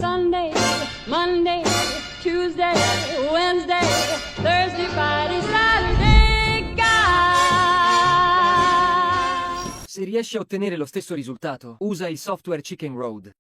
Sunday, Monday, Tuesday, Wednesday, Thursday, Friday, Saturday, God! Se riesci a ottenere lo stesso risultato, usa il software Chicken Road.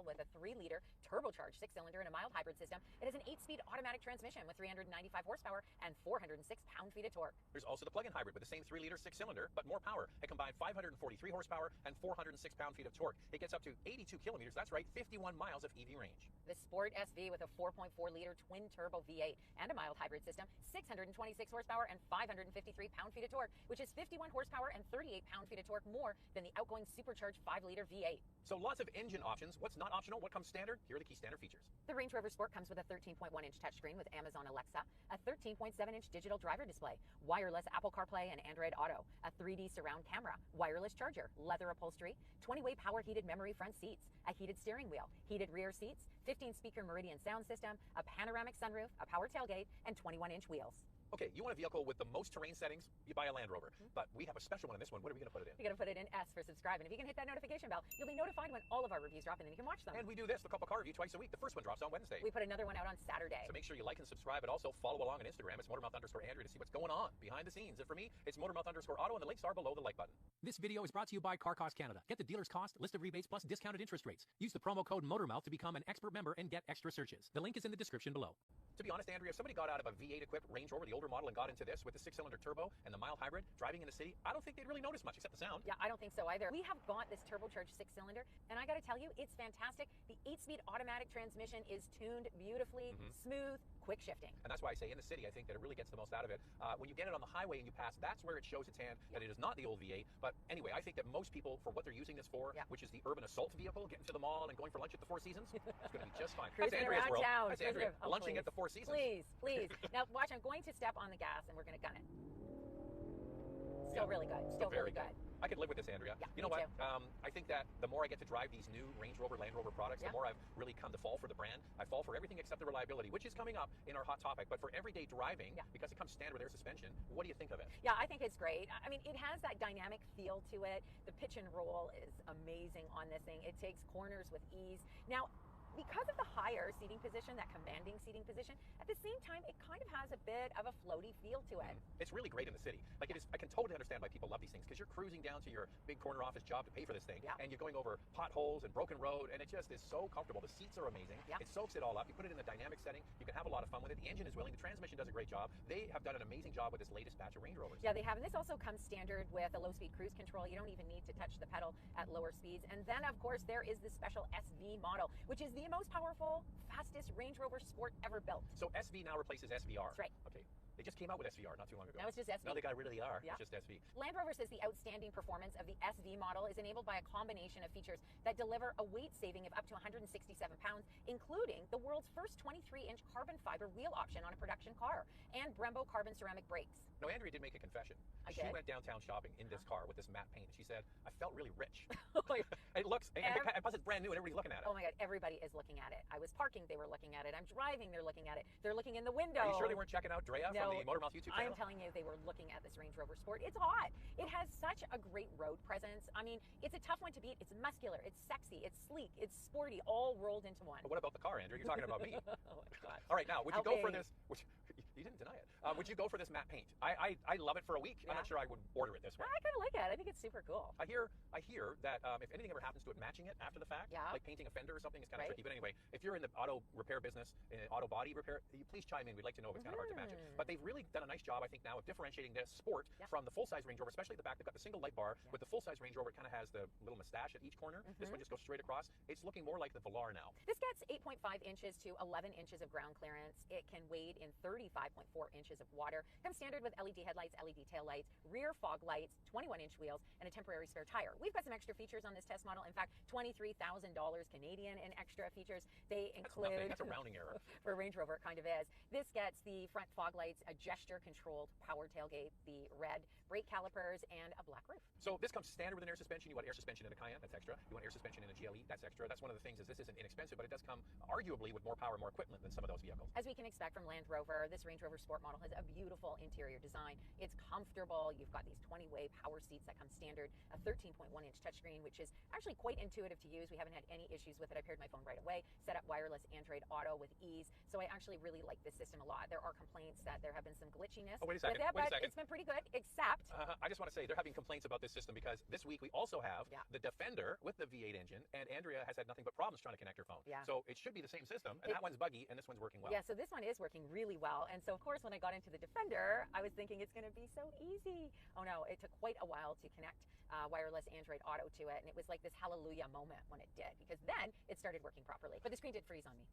With a 3-liter turbocharged 6-cylinder and a mild hybrid system, it has an 8-speed automatic transmission with 395 horsepower and 406 pound-feet of torque. There's also the plug-in hybrid with the same 3-liter 6-cylinder, but more power. It combines 543 horsepower and 406 pound-feet of torque. It gets up to 82 kilometers, that's right, 51 miles of EV range. The Sport SV with a 4.4-liter twin-turbo V8 and a mild hybrid system, 626 horsepower and 553 pound-feet of torque, which is 51 horsepower and 38 pound-feet of torque more than the outgoing supercharged 5-liter V8. So lots of engine options. What's not optional? What comes standard? Here are the key standard features. The Range Rover Sport comes with a 13.1-inch touchscreen with Amazon Alexa, a 13.7-inch digital driver display, wireless Apple CarPlay and Android Auto, a 3D surround camera, wireless charger, leather upholstery, 20-way power heated memory front seats, a heated steering wheel, heated rear seats, 15-speaker Meridian sound system, a panoramic sunroof, a power tailgate, and 21-inch wheels. Okay, you want a vehicle with the most terrain settings? You buy a Land Rover. But we have a special one in this one. What are we going to put it in? You're going to put it in S for subscribe, and if you can hit that notification bell, you'll be notified when all of our reviews drop, and then you can watch them. And we do this, the Couple Car Review, twice a week. The first one drops on Wednesday. We put another one out on Saturday. So make sure you like and subscribe, but also follow along on Instagram. It's Motormouth_Andrew to see what's going on behind the scenes. And for me, it's Motormouth_Auto, and the links are below the like button. This video is brought to you by Car Cost Canada. Get the dealer's cost, list of rebates, plus discounted interest rates. Use the promo code MOTORMOUTH to become an expert member and get extra searches. The link is in the description below. To be honest, Andrea, if somebody got out of a V8 equipped Range Rover, the older model, and got into this with the 6-cylinder turbo and the mild hybrid, driving in the city, I don't think they'd really notice much except the sound. Yeah, I don't think so either. We have got this turbocharged 6-cylinder, and I got to tell you, it's fantastic. The 8-speed automatic transmission is tuned beautifully, smooth, quick shifting. And that's why I say in the city, I think that it really gets the most out of it. When you get it on the highway and you pass, that's where it shows its hand that it is not the old V8. But anyway, I think that most people, for what they're using this for, which is the urban assault vehicle, getting to the mall and going for lunch at the Four Seasons, it's going to be just fine. That's Cruising Andrea's around world. town. That's Andrea, Oh, lunching please. at the Four Seasons. Please, please. Now, watch, I'm going to step on the gas, and we're going to gun it. Still really good. Still very really good. I could live with this, Andrea. Yeah, you know me what? I think that the more I get to drive these new Range Rover, Land Rover products, the more I've really come to fall for the brand. I fall for everything except the reliability, which is coming up in our hot topic. But for everyday driving, because it comes standard with air suspension, what do you think of it? Yeah, I think it's great. I mean, it has that dynamic feel to it. The pitch and roll is amazing on this thing. It takes corners with ease. Now, because of the higher seating position, that commanding seating position, at the same time, it kind of has a bit of a floaty feel to it. It's really great in the city. Like it is, I can totally understand why people love these things, because you're cruising down to your big corner office job to pay for this thing, and you're going over potholes and broken road, and it just is so comfortable. The seats are amazing. It soaks it all up. You put it in a dynamic setting. You can have a lot of fun with it. The engine is willing. The transmission does a great job. They have done an amazing job with this latest batch of Range Rovers. Yeah, they have. And this also comes standard with a low-speed cruise control. You don't even need to touch the pedal at lower speeds. And then, of course, there is the special SV model, which is the most powerful, fastest Range Rover Sport ever built. So SV now replaces SVR. That's right. Okay. They just came out with SVR not too long ago. Now it's just SV. Now they got rid of the R. Yeah. It's just SV. Land Rover says the outstanding performance of the SV model is enabled by a combination of features that deliver a weight saving of up to 167 pounds, including the world's first 23-inch carbon fiber wheel option on a production car and Brembo carbon ceramic brakes. No, Andrea did make a confession. I She did? went downtown shopping in this car with this matte paint. She said, I felt really rich. Oh my It looks, and plus it's brand new and everybody's looking at it. Oh my God, everybody is looking at it. I was parking, they were looking at it. I'm driving, they're looking at it. They're looking in the window. Are you sure they weren't checking out Drea No, from the Motormouth YouTube channel? I'm telling you, they were looking at this Range Rover Sport. It's hot. It has such a great road presence. I mean, it's a tough one to beat. It's muscular, it's sexy, it's sleek, it's sporty, all rolled into one. But what about the car, Andrew? You're talking about me. Oh my God. All right, now, would you How go for big? this? You didn't deny it. Would you go for this matte paint? I love it for a week. I'm not sure I would order it this way. I kind of like it. I think it's super cool. I hear that if anything ever happens to it, matching it after the fact, like painting a fender or something, is kind of tricky. But anyway, if you're in the auto repair business, auto body repair, please chime in. We'd like to know if it's kind of hard to match it. But they've really done a nice job, I think, now of differentiating this Sport from the full-size Range Rover, especially at the back. They've got the single light bar. With the full-size Range Rover, it kind of has the little mustache at each corner. This one just goes straight across. It's looking more like the Velar now. This gets 8.5 inches to 11 inches of ground clearance. It can wade in 35.4 inches of water. Comes standard with LED headlights, LED tail lights, rear fog lights, 21-inch wheels, and a temporary spare tire. We've got some extra features on this test model. In fact, $23,000 Canadian in extra features. They include... That's a rounding error. For a Range Rover, it kind of is. This gets the front fog lights, a gesture-controlled power tailgate, the red brake calipers, and a black roof. So this comes standard with an air suspension. You want air suspension in a Cayenne, that's extra. You want air suspension in a GLE, that's extra. That's one of the things is this isn't inexpensive, but it does come arguably with more power, more equipment than some of those vehicles. As we can expect from Land Rover, this Range Rover Sport model has a beautiful interior design. It's comfortable. You've got these 20-way power seats that come standard, a 13.1-inch touchscreen, which is actually quite intuitive to use. We haven't had any issues with it. I paired my phone right away, set up wireless Android Auto with ease. So I actually really like this system a lot. There are complaints that there have been some glitchiness wait a second, with it, wait a but second. it's been pretty good, except I just want to say they're having complaints about this system because this week we also have the Defender with the V8 engine, and Andrea has had nothing but problems trying to connect her phone. Yeah. So it should be the same system, and that one's buggy, and this one's working well. Yeah, so this one is working really well. And so, of course, when I got into the Defender, I was thinking it's going to be so easy. Oh, no, it took quite a while to connect wireless Android Auto to it, and it was like this hallelujah moment when it did, because then it started working properly. But the screen did freeze on me.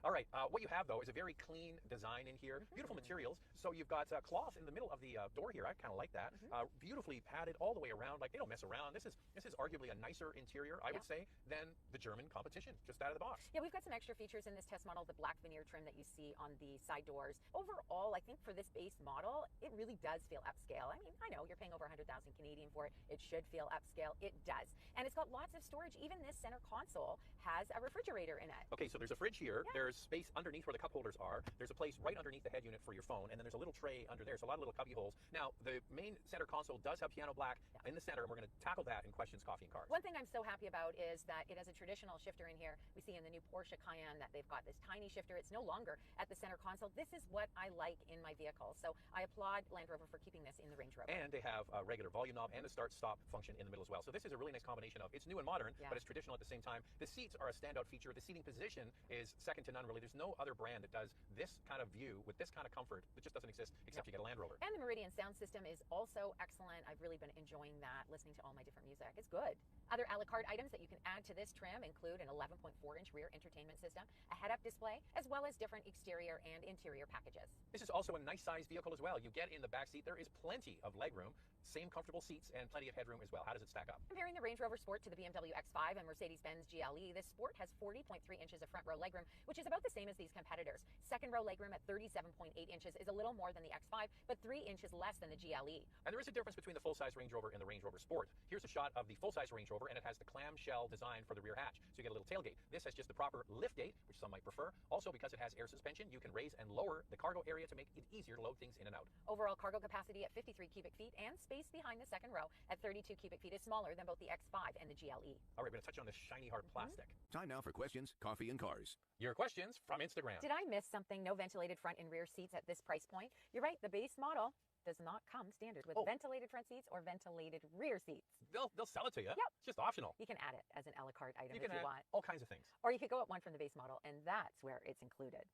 All right, what you have, though, is a very clean design in here. Beautiful materials. So you've got cloth in the middle of the door here. I kind of like that. Beautifully padded all the way around. Like, they don't mess around. This is arguably a nicer interior, I would say, than the German competition, just out of the box. Yeah, we've got some extra features in this test model, the black veneer trim that you see on the side doors. Overall, I think for this base model, it really does feel upscale. I mean, I know you're paying over 100,000 Canadian for it. It should feel upscale. It does. And it's got lots of storage. Even this center console has a refrigerator in it. Okay, so there's a fridge here. Yeah. There's space underneath where the cup holders are. There's a place right underneath the head unit for your phone, and then there's a little tray under there, so a lot of little cubby holes. Now, the main center console does have piano black in the center, and we're going to tackle that in Questions, Coffee, and Cars. One thing I'm so happy about is that it has a traditional shifter in here. We see in the new Porsche Cayenne that they've got this tiny shifter. It's no longer at the center console. This is what I like in my vehicle, so I applaud Land Rover for keeping this in the Range Rover. And they have a regular volume knob and a start-stop function in the middle as well. So this is a really nice combination of, it's new and modern, but it's traditional at the same time. The seats are a standout feature. The seating position is second to none, really. There's no other brand that does this kind of view with this kind of comfort that just doesn't exist except you get a Land Rover. And the Meridian sound system is also excellent. I've really been enjoying that, listening to all my different music. It's good. Other a la carte items that you can add to this trim include an 11.4-inch rear entertainment system, a head-up display, as well as different exterior and interior packages. This is also a nice size vehicle as well. You get in the back seat, there is plenty of legroom, same comfortable seats, and plenty of headroom as well. How does it stack up? Comparing the Range Rover Sport to the BMW X5 and Mercedes-Benz GLE, this Sport has 40.3 inches of front row legroom, which is about the same as these competitors. Second row legroom at 37.8 inches is a little more than the X5, but 3 inches less than the GLE. And there is a difference between the full-size Range Rover and the Range Rover Sport. Here's a shot of the full-size Range Rover, and it has the clamshell design for the rear hatch. So you get a little tailgate. This has just the proper lift gate, which some might prefer. Also, because it has air suspension, you can raise and lower the cargo area to make it easier to load things in and out. Overall cargo capacity at 53 cubic feet, and space behind the second row at 32 cubic feet is smaller than both the X5 and the GLE. All right, we're going to touch on this shiny hard plastic. Time now for Questions, Coffee, and Cars. Your questions from Instagram. Did I miss something? No ventilated front and rear seats at this price point? You're right, the base model does not come standard with ventilated front seats or ventilated rear seats. They'll sell it to you. Yep. It's just optional. You can add it as an a la carte item you if can you add want. all kinds of things. Or you could go up one from the base model, and that's where it's included.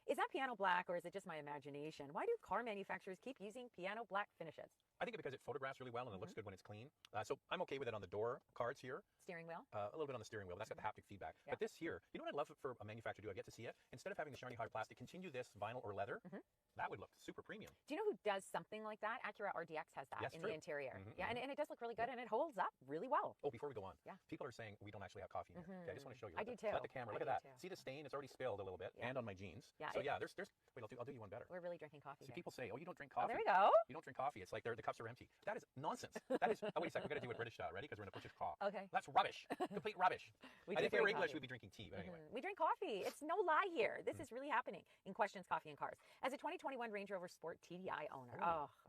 Is that piano black, or is it just my imagination? Why do car manufacturers keep using piano black finishes? I think because it photographs really well and it looks good when it's clean. So I'm okay with it on the door cards here. Steering wheel? A little bit on the steering wheel. That's got the haptic feedback. Yeah. But this here, you know what I'd love for a manufacturer to do? I get to see it. Instead of having the shiny hard plastic, continue this vinyl or leather. That would look super premium. Do you know who does something like that? Acura RDX has that in the interior. Yeah, and it does look really good, and it holds up really well. Oh, before we go on, people are saying we don't actually have coffee in here. Okay, I just want to show you. I do too. Let the camera, look at that. See the stain? It's already spilled a little bit, and on my jeans. Yeah, so yeah, there's. Wait, I'll do you one better. We're really drinking coffee. See, here. people say, oh, you don't drink Oh, coffee. there we go. You don't drink coffee. It's like the cups are empty. That is nonsense. That is. Oh, wait a second. We're gonna do it British style. Ready? Because we're gonna push it cough. Okay. That's rubbish. Complete rubbish. I think if we were English, coffee. we'd be drinking tea. But anyway. We drink coffee. It's no lie here. This is really happening in Questions, Coffee, and Cars. As a 2021 Range Rover Sport TDI owner,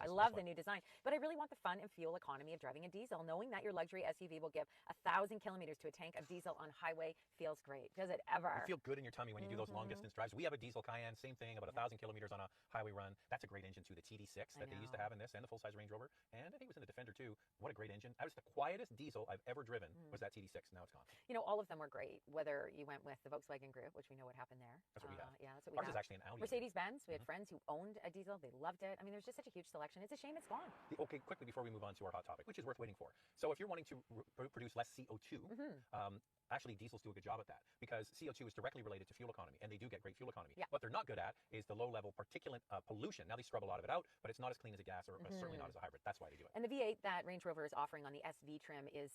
I love the new design, but I really want the fun and fuel economy of driving a diesel. Knowing that your luxury SUV will give 1,000 kilometers to a tank of diesel on highway feels great. Does it ever? You feel good in your tummy when you do those long distance drives. We have a diesel Cayenne, same thing, about 1,000 kilometers on a highway run. That's a great engine too, the TD6 that they used to have in this, and the full-size Range Rover, and I think it was in the Defender too. What a great engine. That was the quietest diesel I've ever driven, was that TD6. Now it's gone. You know, all of them were great, whether you went with the Volkswagen Group, which we know what happened there. That's what we have. Yeah, that's what we Ours have. is actually an Audi. Mercedes-Benz, we had friends who owned a diesel. They loved it. I mean, there's just such a huge selection. It's a shame it's gone. Okay, quickly before we move on to our hot topic, which is worth waiting for. So if you're wanting to produce less CO2, actually diesels do a good job at that, because CO2 is directly related to fuel economy, and they do get great fuel economy. What they're not good at is the low-level particulate pollution. Now they scrub a lot of it out, but it's not as clean as a gas, or certainly not as a hybrid. That's why they do it. And the V8 that Range Rover is offering on the SV trim is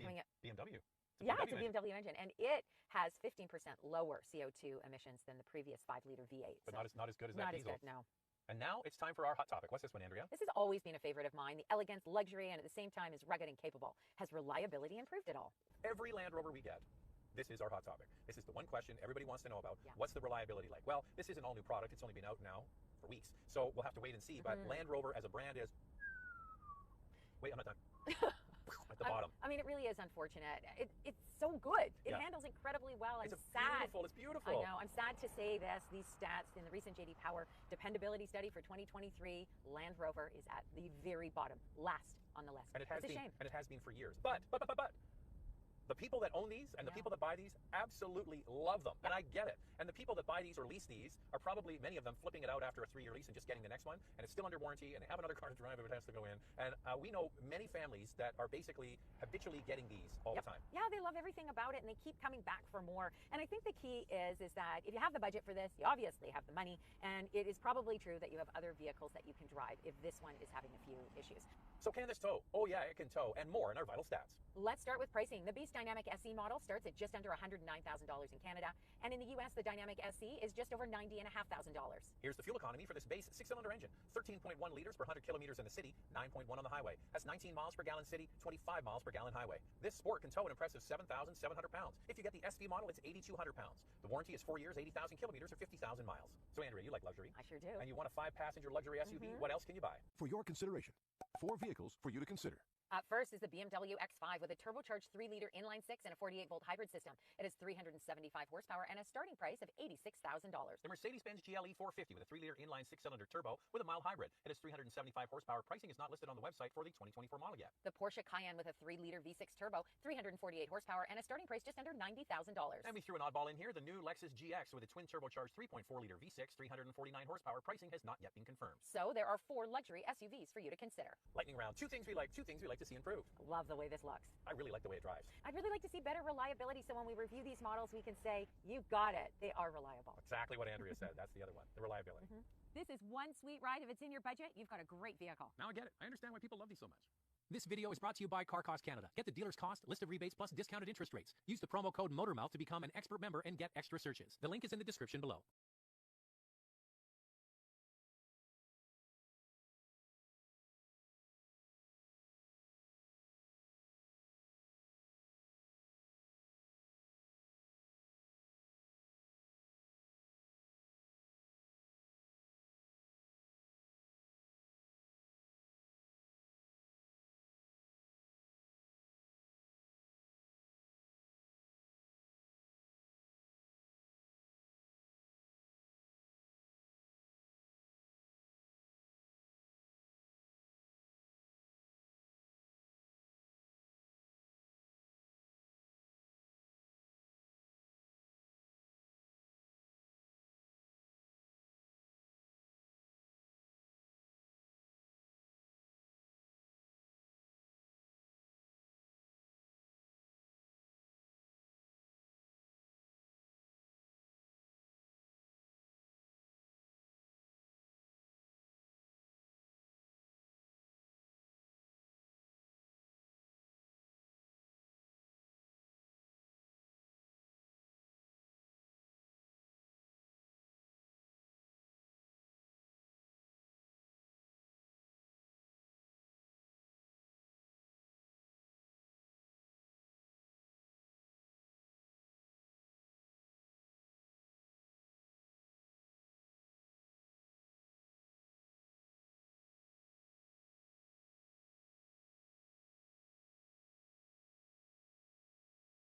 coming up. BMW. It's a BMW engine, and it has 15% lower CO2 emissions than the previous 5-liter V8. But not as good as not that diesel. Not as good, no. And now it's time for our hot topic. What's this one, Andrea? This has always been a favorite of mine. The elegance, luxury, and at the same time is rugged and capable. Has reliability improved at all? Every Land Rover we get, this is our hot topic. This is the one question everybody wants to know about. What's the reliability like? Well, this is an all-new product. It's only been out now for weeks. So we'll have to wait and see. But Land Rover as a brand is. Wait, I'm not done. At the bottom. I mean, it really is unfortunate. It's so good. It handles incredibly well. I'm sad. It's beautiful. I know. I'm sad to say this. These stats in the recent J.D. Power dependability study for 2023, Land Rover is at the very bottom, last on the list. And it's a shame. And it has been for years. But. The people that own these and the people that buy these absolutely love them. And I get it. And the people that buy these or lease these are probably, many of them, flipping it out after a 3-year lease and just getting the next one. And it's still under warranty and they have another car to drive if it has to go in. And we know many families that are basically habitually getting these all the time. Yeah, they love everything about it and they keep coming back for more. And I think the key is that if you have the budget for this, you obviously have the money. And it is probably true that you have other vehicles that you can drive if this one is having a few issues. So can this tow? Oh yeah, it can tow, and more in our vital stats. Let's start with pricing. The Beast Dynamic SE model starts at just under $109,000 in Canada, and in the US, the Dynamic SE is just over $90,500. Here's the fuel economy for this base 6-cylinder engine: 13.1 liters per 100 kilometers in the city, 9.1 on the highway. That's 19 miles per gallon city, 25 miles per gallon highway. This Sport can tow an impressive 7,700 pounds. If you get the SV model, it's 8,200 pounds. The warranty is 4 years, 80,000 kilometers, or 50,000 miles. So Andrea, you like luxury? I sure do. And you want a 5-passenger luxury SUV? What else can you buy? For your consideration, 4 vehicles for you to consider. First is the BMW X5 with a turbocharged 3-liter inline-6 and a 48-volt hybrid system. It has 375 horsepower and a starting price of $86,000. The Mercedes-Benz GLE 450 with a 3-liter inline 6-cylinder turbo with a mild hybrid. It has 375 horsepower. Pricing is not listed on the website for the 2024 model yet. The Porsche Cayenne with a 3-liter V6 turbo, 348 horsepower, and a starting price just under $90,000. And we threw an oddball in here, the new Lexus GX with a twin turbocharged 3.4-liter V6, 349 horsepower. Pricing has not yet been confirmed. So there are 4 luxury SUVs for you to consider. Lightning round. 2 things we like to see improved. Love the way this looks. I really like the way it drives. I'd really like to see better reliability, so when we review these models, we can say, you got it. They are reliable. Exactly what Andrea said. That's the other one, the reliability. This is one sweet ride. If it's in your budget, you've got a great vehicle. Now I get it. I understand why people love these so much. This video is brought to you by Car Cost Canada. Get the dealer's cost, list of rebates, plus discounted interest rates. Use the promo code MOTORMOUTH to become an expert member and get extra searches. The link is in the description below.